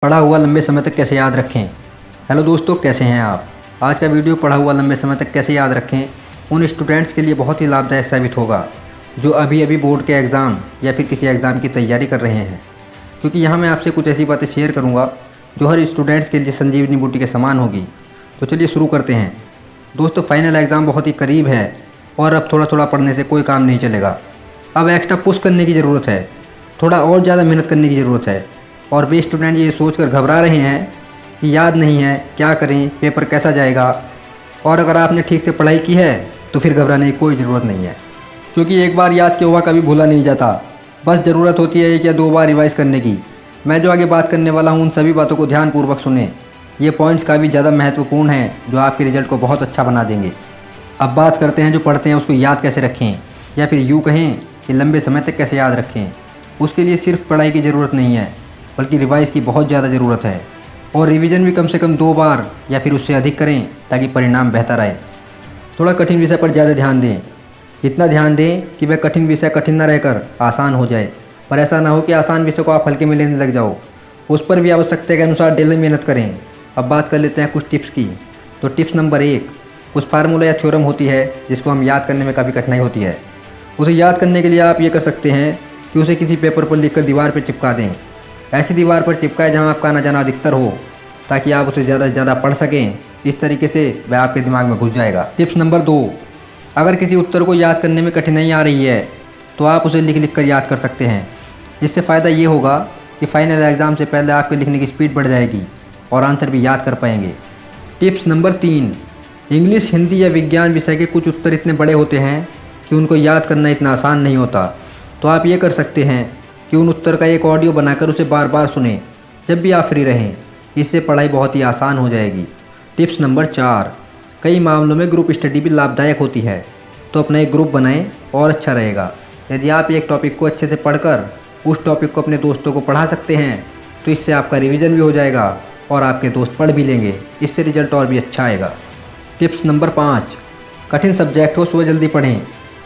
पढ़ा हुआ लंबे समय तक कैसे याद रखें। हेलो दोस्तों, कैसे हैं आप। आज का वीडियो पढ़ा हुआ लंबे समय तक कैसे याद रखें उन स्टूडेंट्स के लिए बहुत ही लाभदायक साबित होगा जो अभी अभी बोर्ड के एग्ज़ाम या फिर किसी एग्ज़ाम की तैयारी कर रहे हैं, क्योंकि यहाँ मैं आपसे कुछ ऐसी बातें शेयर करूँगा जो हर स्टूडेंट्स के लिए संजीवनी बूटी के समान होगी। तो चलिए शुरू करते हैं। दोस्तों, फाइनल एग्ज़ाम बहुत ही करीब है और अब थोड़ा थोड़ा पढ़ने से कोई काम नहीं चलेगा। अब एक्स्ट्रा पुश करने की ज़रूरत है, थोड़ा और ज़्यादा मेहनत करने की ज़रूरत है। और वे स्टूडेंट ये सोचकर घबरा रहे हैं कि याद नहीं है, क्या करें, पेपर कैसा जाएगा। और अगर आपने ठीक से पढ़ाई की है तो फिर घबराने की कोई ज़रूरत नहीं है, क्योंकि एक बार याद किया हुआ कभी भूला नहीं जाता। बस ज़रूरत होती है 1 या 2 बार रिवाइज़ करने की। मैं जो आगे बात करने वाला हूँ उन सभी बातों को ध्यानपूर्वक सुनें। ये पॉइंट्स काफ़ी ज़्यादा महत्वपूर्ण हैं जो आपके रिजल्ट को बहुत अच्छा बना देंगे। अब बात करते हैं जो पढ़ते हैं उसको याद कैसे रखें, या फिर यूँ कहें कि लंबे समय तक कैसे याद रखें। उसके लिए सिर्फ पढ़ाई की ज़रूरत नहीं है, बल्कि रिवाइज़ की बहुत ज़्यादा ज़रूरत है। और रिवीजन भी कम से कम 2 बार या फिर उससे अधिक करें ताकि परिणाम बेहतर आए। थोड़ा कठिन विषय पर ज़्यादा ध्यान दें, इतना ध्यान दें कि वह कठिन विषय कठिन न रहकर आसान हो जाए। पर ऐसा ना हो कि आसान विषय को आप हल्के में लेने लग जाओ। उस पर भी आवश्यकता के अनुसार डेली मेहनत करें। अब बात कर लेते हैं कुछ टिप्स की। तो टिप्स नंबर 1, कुछ फार्मूला या थ्योरम होती है जिसको हम याद करने में काफ़ी कठिनाई होती है। उसे याद करने के लिए आप ये कर सकते हैं कि उसे किसी पेपर पर लिखकर दीवार पर चिपका दें। ऐसी दीवार पर चिपकाए जहाँ आपका आना जाना अधिकतर हो, ताकि आप उसे ज़्यादा से ज़्यादा पढ़ सकें। इस तरीके से वह आपके दिमाग में घुस जाएगा। टिप्स नंबर 2, अगर किसी उत्तर को याद करने में कठिनाई आ रही है तो आप उसे लिख कर याद कर सकते हैं। इससे फ़ायदा ये होगा कि फाइनल एग्ज़ाम से पहले आपके लिखने की स्पीड बढ़ जाएगी और आंसर भी याद कर पाएंगे। टिप्स नंबर 3, इंग्लिश, हिंदी या विज्ञान विषय के कुछ उत्तर इतने बड़े होते हैं कि उनको याद करना इतना आसान नहीं होता। तो आप ये कर सकते हैं कि उन उत्तर का एक ऑडियो बनाकर उसे बार बार सुनें जब भी आप फ्री रहें। इससे पढ़ाई बहुत ही आसान हो जाएगी। टिप्स नंबर 4, कई मामलों में ग्रुप स्टडी भी लाभदायक होती है, तो अपना एक ग्रुप बनाएं और अच्छा रहेगा। यदि आप एक टॉपिक को अच्छे से पढ़कर उस टॉपिक को अपने दोस्तों को पढ़ा सकते हैं तो इससे आपका रिवीजन भी हो जाएगा और आपके दोस्त पढ़ भी लेंगे। इससे रिजल्ट और भी अच्छा आएगा। टिप्स नंबर 5, कठिन सब्जेक्ट हो सुबह जल्दी पढ़ें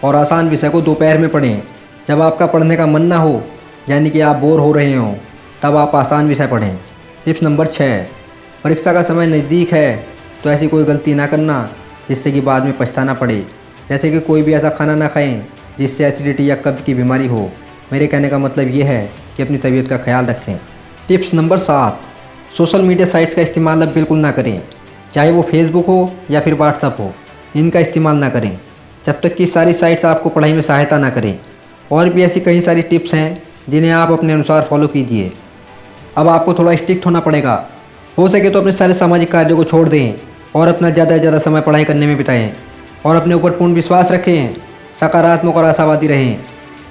और आसान विषय को दोपहर में पढ़ें। जब आपका पढ़ने का मन ना हो, यानी कि आप बोर हो रहे हों, तब आप आसान विषय पढ़ें। टिप्स नंबर 6, परीक्षा का समय नज़दीक है तो ऐसी कोई गलती ना करना जिससे कि बाद में पछताना पड़े। जैसे कि कोई भी ऐसा खाना ना खाएं जिससे एसिडिटी या कब्ज की बीमारी हो। मेरे कहने का मतलब ये है कि अपनी तबीयत का ख्याल रखें। Tips number 7, social media sites का इस्तेमाल अब बिल्कुल ना करें, चाहे वो फेसबुक हो या फिर व्हाट्सअप हो। इनका इस्तेमाल ना करें जब तक कि सारी साइट्स आपको पढ़ाई में सहायता ना करें। और भी ऐसी कई सारी टिप्स हैं जिन्हें आप अपने अनुसार फॉलो कीजिए। अब आपको थोड़ा स्ट्रिक्ट होना पड़ेगा। हो सके तो अपने सारे सामाजिक कार्यों को छोड़ दें और अपना ज़्यादा से ज़्यादा समय पढ़ाई करने में बिताएं। और अपने ऊपर पूर्ण विश्वास रखें, सकारात्मक और आशावादी रहें।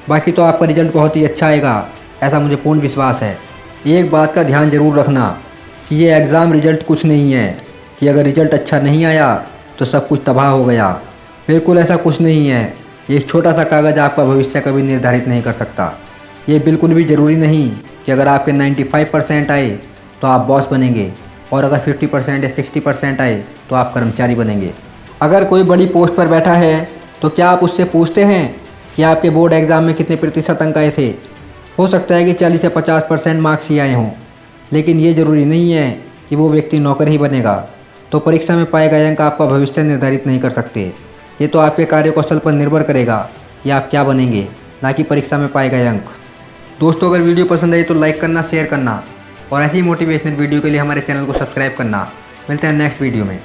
बाकी तो आपका रिजल्ट बहुत ही अच्छा आएगा, ऐसा मुझे पूर्ण विश्वास है। एक बात का ध्यान जरूर रखना कि ये एग्ज़ाम रिजल्ट कुछ नहीं है कि अगर रिजल्ट अच्छा नहीं आया तो सब कुछ तबाह हो गया। बिल्कुल ऐसा कुछ नहीं है। एक छोटा सा कागज़ आपका भविष्य कभी निर्धारित नहीं कर सकता। ये बिल्कुल भी ज़रूरी नहीं कि अगर आपके 95% आए तो आप बॉस बनेंगे और अगर 50% या 60% आए तो आप कर्मचारी बनेंगे। अगर कोई बड़ी पोस्ट पर बैठा है तो क्या आप उससे पूछते हैं कि आपके बोर्ड एग्ज़ाम में कितने प्रतिशत अंक आए थे। हो सकता है कि 40 या 50% मार्क्स ही आए हों, लेकिन ये ज़रूरी नहीं है कि वो व्यक्ति नौकर ही बनेगा। तो परीक्षा में पाए गए अंक आपका भविष्य निर्धारित नहीं कर सकते। ये तो आपके कार्य कौशल पर निर्भर करेगा कि आप क्या बनेंगे, ना कि परीक्षा में पाए गए अंक। दोस्तों, अगर वीडियो पसंद आई तो लाइक करना, शेयर करना और ऐसी मोटिवेशनल वीडियो के लिए हमारे चैनल को सब्सक्राइब करना। मिलते हैं नेक्स्ट वीडियो में।